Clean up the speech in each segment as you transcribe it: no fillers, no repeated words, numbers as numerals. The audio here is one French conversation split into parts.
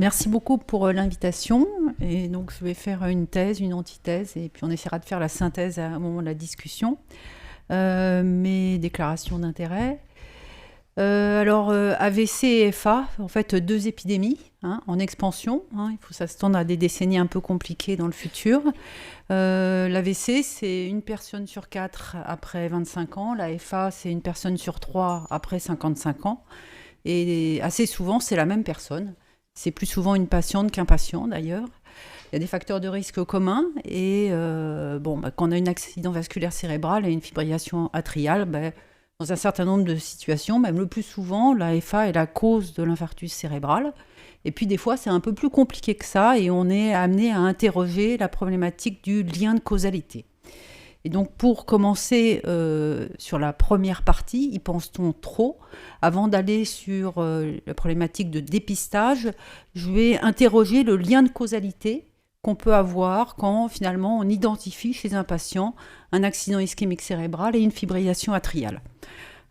merci beaucoup pour l'invitation. Et donc, je vais faire une thèse, une antithèse, et puis on essaiera de faire la synthèse à un moment de la discussion. Mes déclarations d'intérêt. AVC et FA, en fait, 2 épidémies en expansion. Il faut s'attendre à des décennies un peu compliquées dans le futur. L'AVC, c'est 1 personne sur 4 après 25 ans. La FA, c'est 1 personne sur 3 après 55 ans. Et assez souvent, c'est la même personne. C'est plus souvent une patiente qu'un patient, d'ailleurs. Il y a des facteurs de risque communs. Et quand on a un accident vasculaire cérébral et une fibrillation atriale, dans un certain nombre de situations, même le plus souvent, la FA est la cause de l'infarctus cérébral. Et puis des fois, c'est un peu plus compliqué que ça et on est amené à interroger la problématique du lien de causalité. Et donc pour commencer sur la première partie, y pense-t-on trop ? Avant d'aller sur la problématique de dépistage, je vais interroger le lien de causalité qu'on peut avoir quand finalement on identifie chez un patient un accident ischémique cérébral et une fibrillation atriale.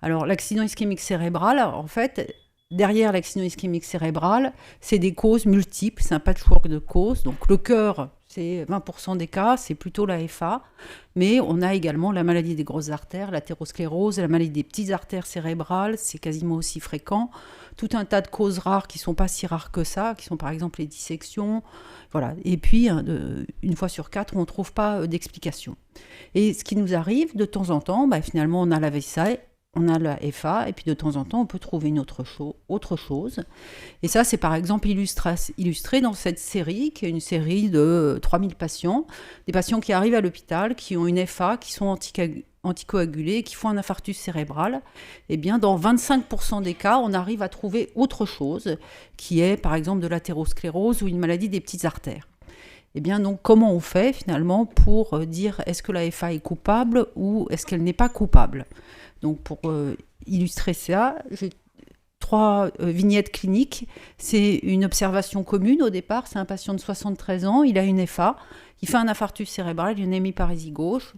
Alors l'accident ischémique cérébral, en fait, derrière l'accident ischémique cérébral, c'est des causes multiples, c'est un patchwork de causes. Donc le cœur, c'est 20% des cas, c'est plutôt la FA, mais on a également la maladie des grosses artères, l'athérosclérose, la maladie des petites artères cérébrales, c'est quasiment aussi fréquent. Tout un tas de causes rares qui ne sont pas si rares que ça, qui sont par exemple les dissections. Voilà. Et puis, 1 fois sur 4, on ne trouve pas d'explication. Et ce qui nous arrive de temps en temps, finalement, on a la VSA, on a la FA, et puis de temps en temps, on peut trouver une autre chose. Et ça, c'est par exemple illustré dans cette série, qui est une série de 3000 patients, des patients qui arrivent à l'hôpital, qui ont une FA, qui sont anticoagulés, qui font un infarctus cérébral. Eh bien, dans 25% des cas, on arrive à trouver autre chose, qui est par exemple de l'athérosclérose ou une maladie des petites artères. Eh bien, donc, comment on fait finalement pour dire est-ce que la FA est coupable ou est-ce qu'elle n'est pas coupable ? Donc, pour illustrer ça, j'ai 3 vignettes cliniques. C'est une observation commune au départ. C'est un patient de 73 ans, il a une FA, il fait un infarctus cérébral, il a une hémiparasie gauche.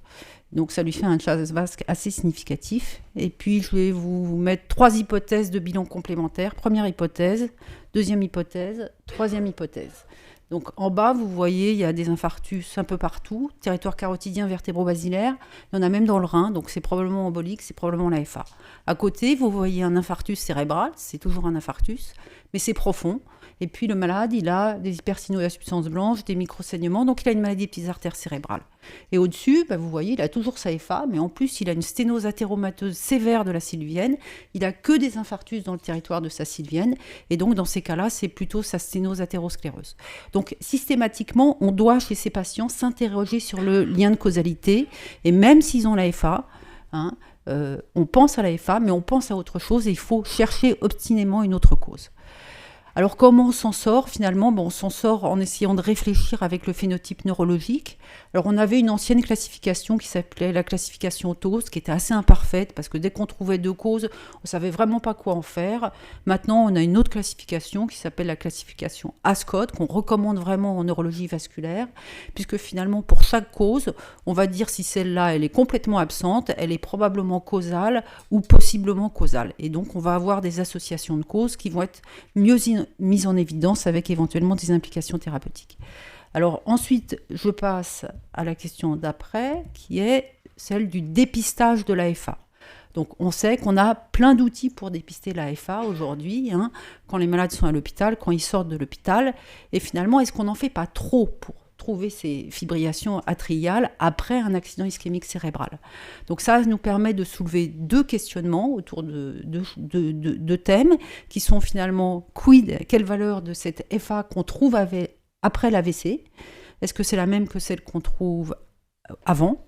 Donc, ça lui fait un chasse vasque assez significatif. Et puis, je vais vous mettre 3 hypothèses de bilan complémentaires. Première hypothèse, deuxième hypothèse, troisième hypothèse. Donc en bas, vous voyez, il y a des infarctus un peu partout, territoire carotidien vertébro-basilaire, il y en a même dans le rein, donc c'est probablement embolique, c'est probablement la FA. À côté, vous voyez un infarctus cérébral, c'est toujours un infarctus, mais c'est profond. Et puis le malade, il a des hypersignaux à substance blanche, des microsaignements, donc il a une maladie des petites artères cérébrales. Et au-dessus, vous voyez, il a toujours sa FA, mais en plus, il a une sténose athéromateuse sévère de la sylvienne. Il a que des infarctus dans le territoire de sa sylvienne. Et donc, dans ces cas-là, c'est plutôt sa sténose athéroscléreuse. Donc, systématiquement, on doit, chez ces patients, s'interroger sur le lien de causalité. Et même s'ils ont la FA, on pense à la FA, mais on pense à autre chose et il faut chercher obstinément une autre cause. Alors comment on s'en sort finalement ? On s'en sort en essayant de réfléchir avec le phénotype neurologique. Alors on avait une ancienne classification qui s'appelait la classification TOS, qui était assez imparfaite parce que dès qu'on trouvait 2 causes, on ne savait vraiment pas quoi en faire. Maintenant on a une autre classification qui s'appelle la classification ASCOD, qu'on recommande vraiment en neurologie vasculaire, puisque finalement pour chaque cause, on va dire si celle-là elle est complètement absente, elle est probablement causale ou possiblement causale. Et donc on va avoir des associations de causes qui vont être mieux mise en évidence avec éventuellement des implications thérapeutiques. Alors ensuite, je passe à la question d'après, qui est celle du dépistage de la FA. Donc on sait qu'on a plein d'outils pour dépister la FA aujourd'hui, quand les malades sont à l'hôpital, quand ils sortent de l'hôpital, et finalement, est-ce qu'on n'en fait pas trop pour trouver ces fibrillations atriales après un accident ischémique cérébral. Donc ça nous permet de soulever 2 questionnements autour de thèmes qui sont finalement quelle valeur de cette FA qu'on trouve après l'AVC ? Est-ce que c'est la même que celle qu'on trouve avant ?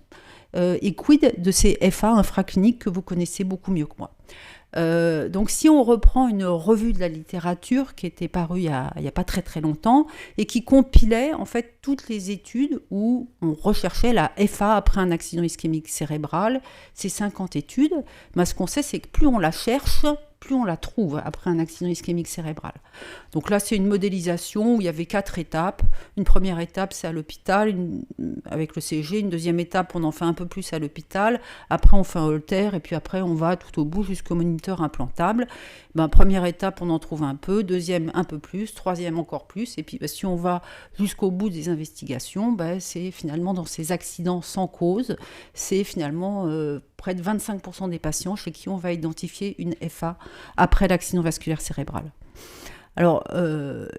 Et quid de ces FA infracliniques que vous connaissez beaucoup mieux que moi ? Donc si on reprend une revue de la littérature qui était parue il y a pas très très longtemps et qui compilait en fait toutes les études où on recherchait la FA après un accident ischémique cérébral, ces 50 études, ce qu'on sait c'est que plus on la cherche, plus on la trouve après un accident ischémique cérébral. Donc là, c'est une modélisation où il y avait 4 étapes. Une première étape, c'est à l'hôpital avec le CG. Une deuxième étape, on en fait un peu plus à l'hôpital. Après, on fait un holter et puis après, on va tout au bout jusqu'au moniteur implantable. Première étape, on en trouve un peu. Deuxième, un peu plus. Troisième, encore plus. Et puis, si on va jusqu'au bout des investigations, c'est finalement dans ces accidents sans cause, c'est finalement près de 25% des patients chez qui on va identifier une FA après l'accident vasculaire cérébral. Alors,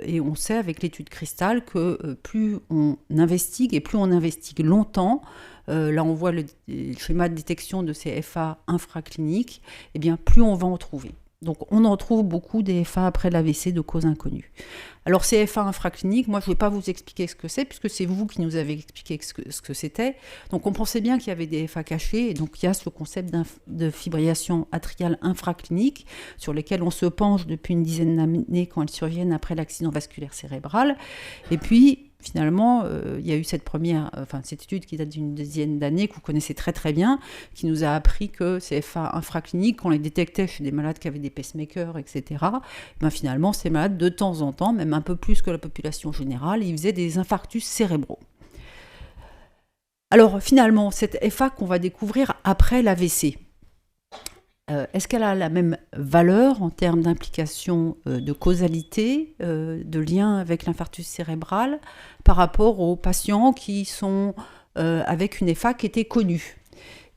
et on sait avec l'étude Cristal que plus on investigue et plus on investigue longtemps, là on voit le schéma de détection de ces FA infracliniques, et bien plus on va en trouver. Donc on en trouve beaucoup des FA après l'AVC de cause inconnue. Alors ces FA infracliniques, moi je ne vais pas vous expliquer ce que c'est, puisque c'est vous qui nous avez expliqué ce que c'était. Donc on pensait bien qu'il y avait des FA cachés, et donc il y a ce concept de fibrillation atriale infraclinique, sur lesquels on se penche depuis une dizaine d'années quand elles surviennent après l'accident vasculaire cérébral. Et puis finalement, il y a eu cette étude qui date d'une dizaine d'années, que vous connaissez très très bien, qui nous a appris que ces FA infracliniques, quand on les détectait chez des malades qui avaient des pacemakers, etc., finalement, ces malades, de temps en temps, même un peu plus que la population générale, ils faisaient des infarctus cérébraux. Alors finalement, cette FA qu'on va découvrir après l'AVC, est-ce qu'elle a la même valeur en termes d'implication de causalité, de lien avec l'infarctus cérébral par rapport aux patients qui sont avec une FA qui était connue?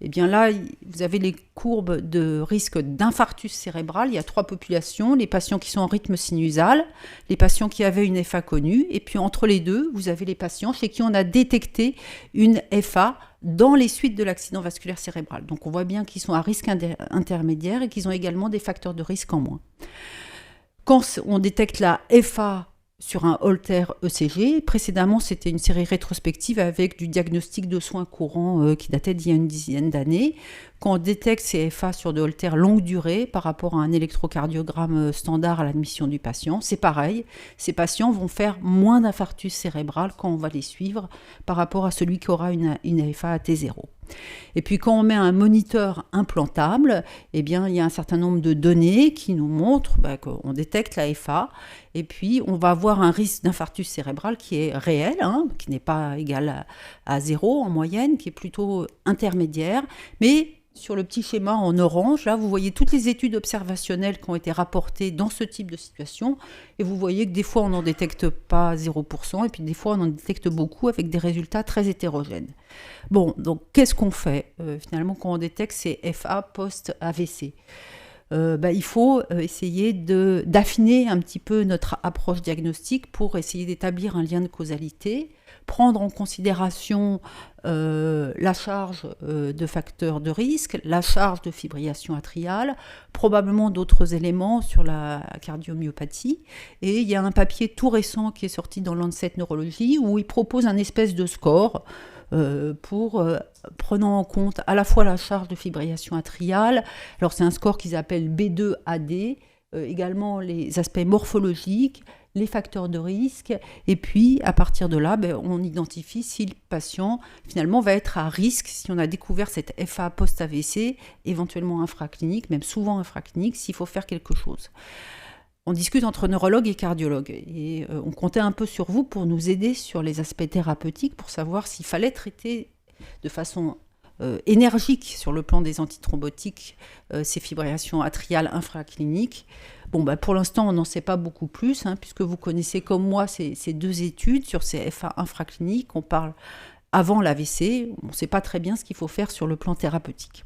Eh bien là, vous avez les courbes de risque d'infarctus cérébral. Il y a 3 populations, les patients qui sont en rythme sinusal, les patients qui avaient une FA connue, et puis entre les deux, vous avez les patients chez qui on a détecté une FA dans les suites de l'accident vasculaire cérébral. Donc on voit bien qu'ils sont à risque intermédiaire et qu'ils ont également des facteurs de risque en moins. Quand on détecte la FA sur un holter ECG, précédemment c'était une série rétrospective avec du diagnostic de soins courants qui datait d'il y a une dizaine d'années. Quand on détecte ces FA sur des holters longue durée par rapport à un électrocardiogramme standard à l'admission du patient, c'est pareil, ces patients vont faire moins d'infarctus cérébral quand on va les suivre par rapport à celui qui aura une FA à T0. Et puis quand on met un moniteur implantable, eh bien, il y a un certain nombre de données qui nous montrent qu'on détecte la FA, et puis on va avoir un risque d'infarctus cérébral qui est réel, qui n'est pas égal à 0 en moyenne, qui est plutôt intermédiaire, mais sur le petit schéma en orange, là, vous voyez toutes les études observationnelles qui ont été rapportées dans ce type de situation, et vous voyez que des fois on n'en détecte pas 0%, et puis des fois on en détecte beaucoup avec des résultats très hétérogènes. Bon, donc qu'est-ce qu'on fait finalement quand on détecte ces FA post-AVC ? Il faut essayer d'affiner un petit peu notre approche diagnostique pour essayer d'établir un lien de causalité, prendre en considération la charge de facteurs de risque, la charge de fibrillation atriale, probablement d'autres éléments sur la cardiomyopathie. Et il y a un papier tout récent qui est sorti dans Lancet Neurology où il propose un espèce de score prenant en compte à la fois la charge de fibrillation atriale. Alors c'est un score qu'ils appellent B2AD, également les aspects morphologiques, les facteurs de risque, et puis à partir de là, on identifie si le patient finalement va être à risque, si on a découvert cette FA post-AVC, éventuellement infraclinique, même souvent infraclinique, s'il faut faire quelque chose. On discute entre neurologues et cardiologues, et on comptait un peu sur vous pour nous aider sur les aspects thérapeutiques, pour savoir s'il fallait traiter de façon énergique sur le plan des antithrombotiques ces fibrillations atriales infracliniques. Pour l'instant, on n'en sait pas beaucoup plus, puisque vous connaissez comme moi ces 2 études sur ces FA infracliniques. On parle avant l'AVC, on ne sait pas très bien ce qu'il faut faire sur le plan thérapeutique.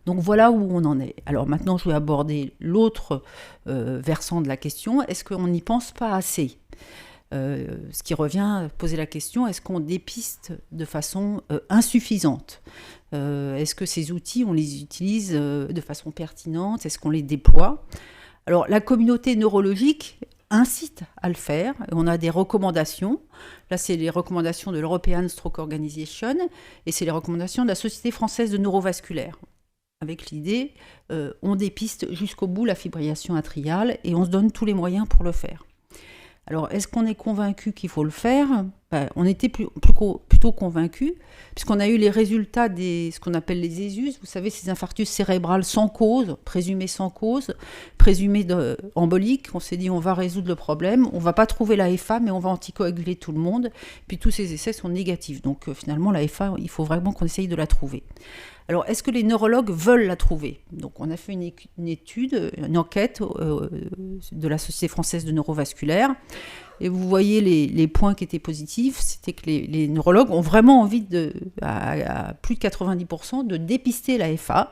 Donc voilà où on en est. Alors maintenant, je vais aborder l'autre versant de la question. Est-ce qu'on n'y pense pas assez ? Ce qui revient à poser la question, est-ce qu'on dépiste de façon insuffisante ? Est-ce que ces outils, on les utilise de façon pertinente ? Est-ce qu'on les déploie ? Alors la communauté neurologique incite à le faire. On a des recommandations. Là, c'est les recommandations de l'European Stroke Organization et c'est les recommandations de la Société française de neurovasculaire. Avec l'idée, on dépiste jusqu'au bout la fibrillation atriale et on se donne tous les moyens pour le faire. Alors, est-ce qu'on est convaincu qu'il faut le faire ? on était plutôt convaincus, puisqu'on a eu les résultats ce qu'on appelle les ESUS, vous savez, ces infarctus cérébrales sans cause, présumés emboliques. On s'est dit, on va résoudre le problème, on ne va pas trouver la FA, mais on va anticoaguler tout le monde. Puis tous ces essais sont négatifs. Donc finalement, la FA, il faut vraiment qu'on essaye de la trouver. Alors, est-ce que les neurologues veulent la trouver ? Donc, on a fait une enquête de la Société française de neurovasculaire. Et vous voyez les points qui étaient positifs, c'était que les neurologues ont vraiment envie, à plus de 90%, de dépister la FA.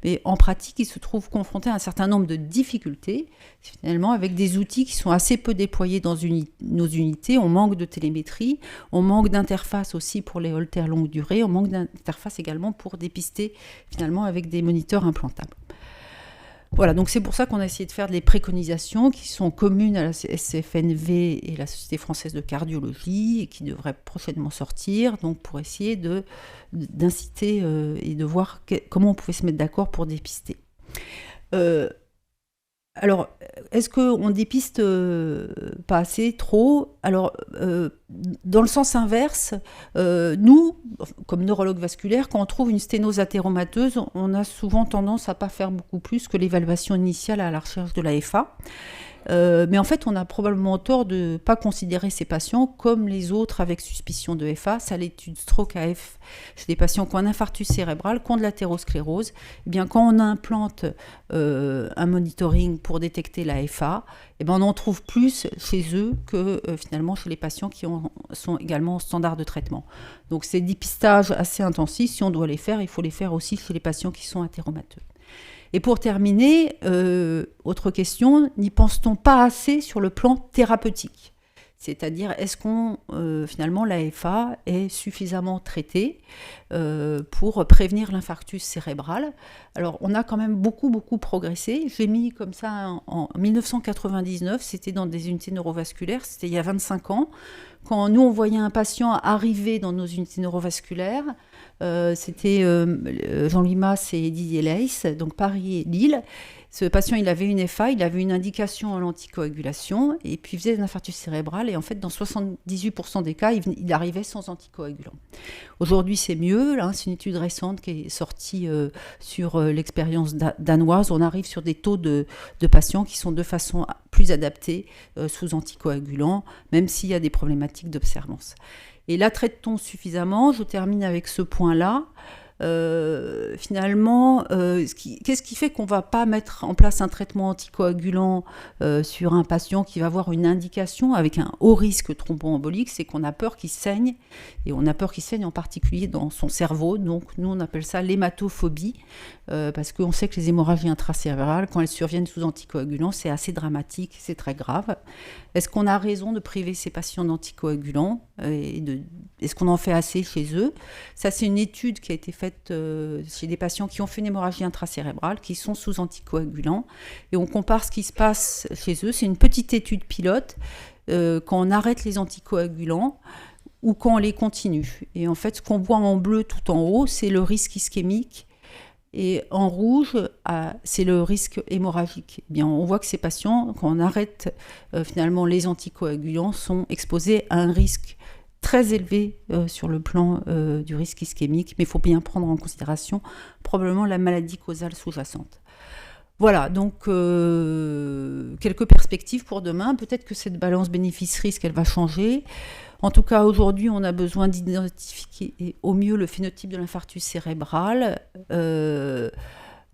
Mais en pratique, ils se trouvent confrontés à un certain nombre de difficultés, finalement, avec des outils qui sont assez peu déployés dans nos unités. On manque de télémétrie, on manque d'interface aussi pour les holters longue durée, on manque d'interface également pour dépister, finalement, avec des moniteurs implantables. Voilà, donc c'est pour ça qu'on a essayé de faire des préconisations qui sont communes à la SCFNV et la Société française de cardiologie et qui devraient prochainement sortir, donc pour essayer d'inciter et de voir comment on pouvait se mettre d'accord pour dépister. Alors, est-ce qu'on dépiste pas assez, trop ? Alors, dans le sens inverse, nous, comme neurologues vasculaires, quand on trouve une sténose athéromateuse, on a souvent tendance à ne pas faire beaucoup plus que l'évaluation initiale à la recherche de la FA. Mais en fait, on a probablement tort de ne pas considérer ces patients comme les autres avec suspicion de FA. Ça, l'étude Stroke AF, chez des patients qui ont un infarctus cérébral, qui ont de l'athérosclérose. Eh bien, quand on implante un monitoring pour détecter la FA, eh bien, on en trouve plus chez eux que finalement chez les patients qui sont également en standard de traitement. Donc, c'est des dépistages assez intensifs. Si on doit les faire, il faut les faire aussi chez les patients qui sont athéromateux. Et pour terminer, autre question, n'y pense-t-on pas assez sur le plan thérapeutique ? C'est-à-dire, est-ce qu'on, finalement, la FA est suffisamment traitée pour prévenir l'infarctus cérébral ? Alors, on a quand même beaucoup progressé. J'ai mis comme ça en 1999, c'était dans des unités neurovasculaires, c'était il y a 25 ans. Quand nous, on voyait un patient arriver dans nos unités neurovasculaires, c'était Jean-Louis Mas et Didier Leys, donc Paris et Lille. Ce patient, il avait une FA, il avait une indication à l'anticoagulation, et puis il faisait un infarctus cérébral, et en fait, dans 78% des cas, il arrivait sans anticoagulant. Aujourd'hui, c'est mieux, là, c'est une étude récente qui est sortie sur l'expérience danoise. On arrive sur des taux de patients qui sont de façon plus adaptée sous anticoagulant, même s'il y a des problématiques d'observance. Et la traite-t-on suffisamment ? Je termine avec ce point-là. Finalement, qu'est-ce qui fait qu'on ne va pas mettre en place un traitement anticoagulant sur un patient qui va avoir une indication avec un haut risque thromboembolique ? C'est qu'on a peur qu'il saigne, et on a peur qu'il saigne en particulier dans son cerveau. Donc nous, on appelle ça l'hématophobie, parce qu'on sait que les hémorragies intracérébrales, quand elles surviennent sous anticoagulants, c'est assez dramatique, c'est très grave. Est-ce qu'on a raison de priver ces patients d'anticoagulants est-ce qu'on en fait assez chez eux ? Ça, c'est une étude qui a été faite chez des patients qui ont fait une hémorragie intracérébrale, qui sont sous anticoagulants, et on compare ce qui se passe chez eux. C'est une petite étude pilote quand on arrête les anticoagulants ou quand on les continue. Et en fait, ce qu'on voit en bleu tout en haut, c'est le risque ischémique. Et en rouge, c'est le risque hémorragique. Eh bien, on voit que ces patients, quand on arrête finalement les anticoagulants, sont exposés à un risque très élevé sur le plan du risque ischémique, mais il faut bien prendre en considération probablement la maladie causale sous-jacente. Voilà, donc quelques perspectives pour demain. Peut-être que cette balance bénéfice-risque, elle va changer. En tout cas, aujourd'hui, on a besoin d'identifier au mieux le phénotype de l'infarctus cérébral,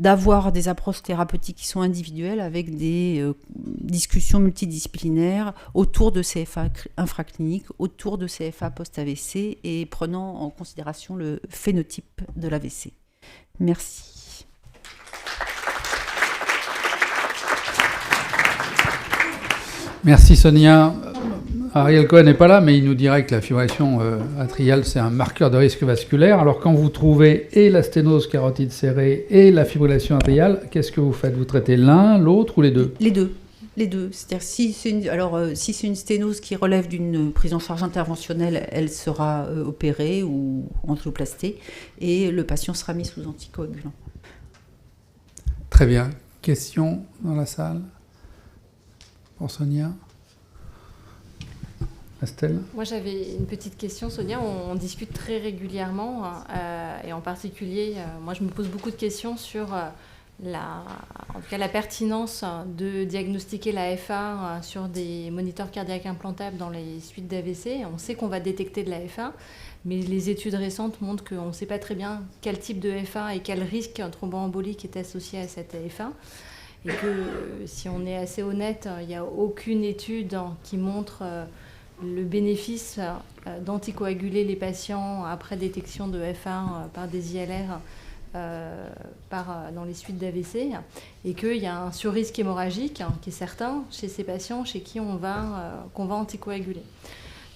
d'avoir des approches thérapeutiques qui sont individuelles avec des discussions multidisciplinaires autour de CFA infracliniques, autour de CFA post-AVC et prenant en considération le phénotype de l'AVC. Merci. Merci Sonia. Ariel Cohen n'est pas là, mais il nous dirait que la fibrillation atriale, c'est un marqueur de risque vasculaire. Alors, quand vous trouvez et la sténose carotide serrée et la fibrillation atriale, qu'est-ce que vous faites ? Vous traitez l'un, l'autre ou les deux ? Les deux. C'est-à-dire, si c'est une sténose qui relève d'une prise en charge interventionnelle, elle sera opérée ou angioplastée, et le patient sera mis sous anticoagulant. Très bien. Question dans la salle pour Sonia ? Estelle? Moi, j'avais une petite question, Sonia. On discute très régulièrement, et en particulier, moi, je me pose beaucoup de questions sur en tout cas, la pertinence de diagnostiquer la FA sur des moniteurs cardiaques implantables dans les suites d'AVC. On sait qu'on va détecter de la FA, mais les études récentes montrent qu'on ne sait pas très bien quel type de FA et quel risque thromboembolique est associé à cette FA. Et que, si on est assez honnête, il n'y a aucune étude qui montre le bénéfice d'anticoaguler les patients après détection de F1 par des ILR dans les suites d'AVC, et qu'il y a un surrisque hémorragique qui est certain chez ces patients chez qui qu'on va anticoaguler.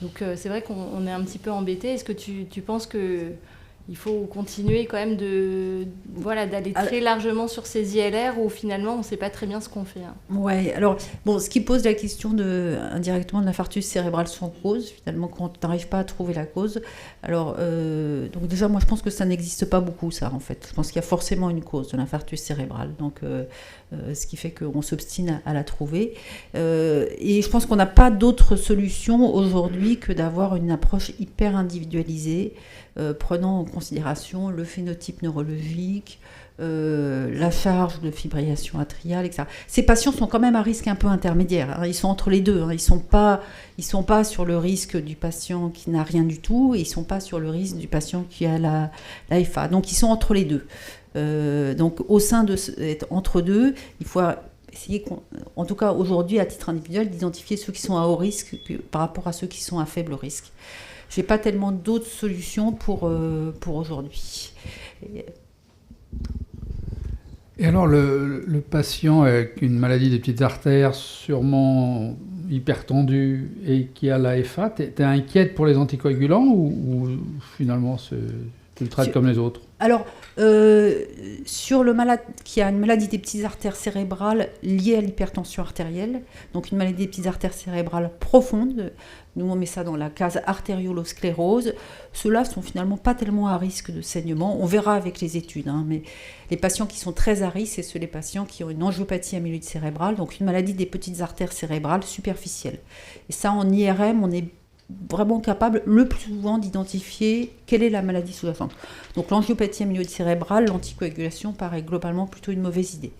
Donc c'est vrai qu'on est un petit peu embêté. Est-ce que tu penses que il faut continuer quand même d'aller très largement sur ces ILR où finalement on ne sait pas très bien ce qu'on fait. Ouais, alors ce qui pose la question indirectement de l'infarctus cérébral sans cause, finalement quand on n'arrive pas à trouver la cause. Alors donc déjà moi je pense que ça n'existe pas beaucoup ça en fait. Je pense qu'il y a forcément une cause de l'infarctus cérébral, donc ce qui fait qu'on s'obstine à la trouver. Et je pense qu'on n'a pas d'autre solution aujourd'hui que d'avoir une approche hyper individualisée, prenant en considération le phénotype neurologique, la charge de fibrillation atriale, etc. Ces patients sont quand même à risque un peu intermédiaire. Ils sont entre les deux. Ils sont pas sur le risque du patient qui n'a rien du tout, et ils ne sont pas sur le risque du patient qui a la FA. Donc ils sont entre les deux. Donc au sein entre deux, il faut essayer, en tout cas aujourd'hui à titre individuel, d'identifier ceux qui sont à haut risque par rapport à ceux qui sont à faible risque. Je n'ai pas tellement d'autres solutions pour aujourd'hui. Et alors, le patient avec une maladie des petites artères, sûrement hypertendue, et qui a la FA, t'es inquiète pour les anticoagulants ou finalement tu le traites comme les autres? Alors, sur le malade qui a une maladie des petites artères cérébrales liée à l'hypertension artérielle, donc une maladie des petites artères cérébrales profondes, nous on met ça dans la case artériolosclérose, ceux-là sont finalement pas tellement à risque de saignement. On verra avec les études, mais les patients qui sont très à risque, c'est les patients qui ont une angiopathie amyloïde cérébrale, donc une maladie des petites artères cérébrales superficielles. Et ça, en IRM, on est vraiment capable le plus souvent d'identifier quelle est la maladie sous-jacente. Donc l'angiopathie amyloïde cérébrale, l'anticoagulation paraît globalement plutôt une mauvaise idée.